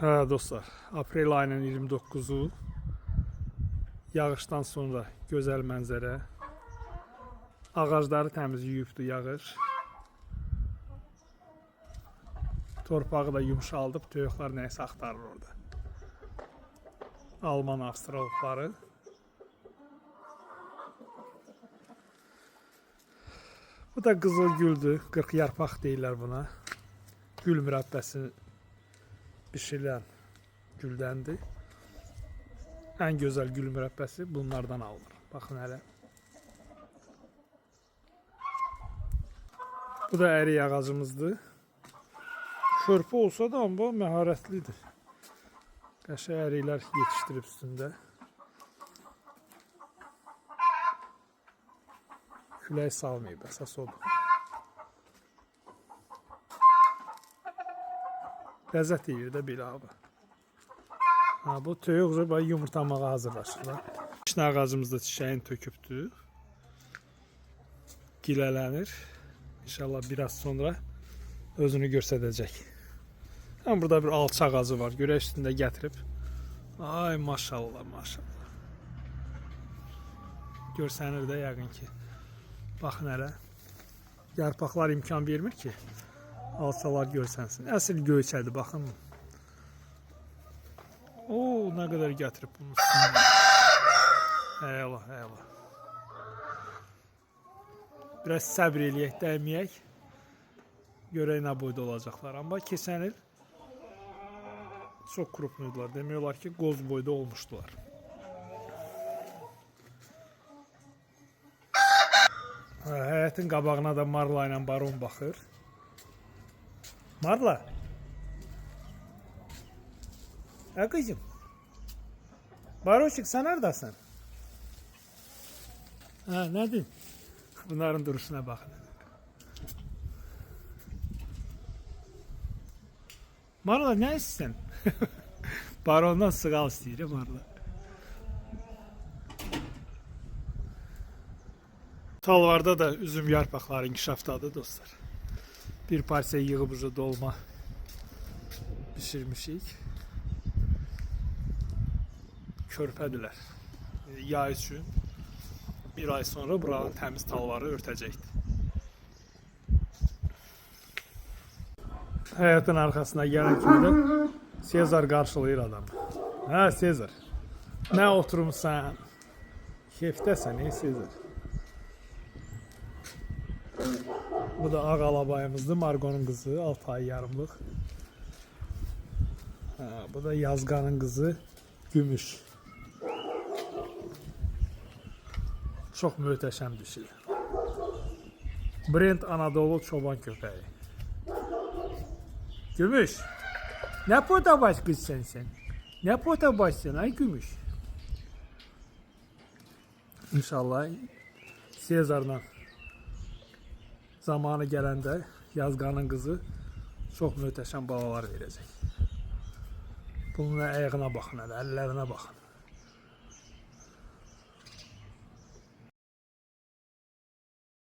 Hə dostlar, aprel ayının 29'u yağışdan sonra gözəl mənzərə. Ağacları təmiz yuyubdu yağış. Torpağı da yumşaldıb, toyuqlar nəysə axtarır orada. Alman avstralıqları. Bu da qızıl güldür, 40 yarpaq deyirlər buna. Gül mürəbbəsi bişirilən güldəndir. Ən gözəl gül mürəbbəsi bunlardan alınır. Baxın hələ. Bu da ərik ağacımızdır. Körpü olsa da amma məharətlidir. Qəşəng əriklər yetişdirib üstündə. Külək salmayıb, əsas odur. Ləzzət yiyir də belə abi. Bu toyuq yumurtlamağa hazırlaşırlar. Çiçək ağacımızda çiçəyin tökübdür. Gilələnir. İnşallah biraz sonra özünü göstərəcək. Burada bir alça ağacı var. Görək üstündə gətirib. Ay maşallah maşallah. Görsənir də yəqin ki. Baxın hələ. Yarpaqlar imkan vermir ki alçalar görsənsin. Əsl göyçədir, baxın. Oo, nə qədər gətirib bunun üstündə. Eyvallah, eyvallah. Biraz səbr eləyək, dəyməyək. Görək nə boyda olacaqlar. Amma keçən il çox krupnuydular. Demək olar ki, qoz boyda olmuşdular. Həyətin qabağına da Marla ilə Baron baxır. Marla. Kızım. Baroşik, sen neredesin? Ha, nedir? Bunların duruşuna bakın. Marla, ne istiyorsun? Barondan sığal istiyor Marla. Talvarda da üzüm yarpaqları inkişafdadır dostlar. Bir parça yığıb ucu dolma pişirmişik. Körpədirlər. Yay üçün bir ay sonra buranın təmiz talvarı örtəcəkdir. Həyatın arxasına gələn kimi də Sezar qarşılayır adamı. Hə Sezar, nə oturmuşsan? Keyfdəsən ey Sezar. Bu da ağ alabayımızdır, Margonun qızı, 6 ay yarımlıq. Bu da Yazganın qızı, Gümüş. Çox möhtəşəm dişi. Brent Anadolu çoban köpəyi. Gümüş, nə pota baş qızsan sən? Nə pota başsan ay Gümüş? İnşallah Sezar'la zamanı gələndə Yazganın qızı çox möhtəşəm balalar verəcək. Bunun ayağına baxın, əllərinə baxın.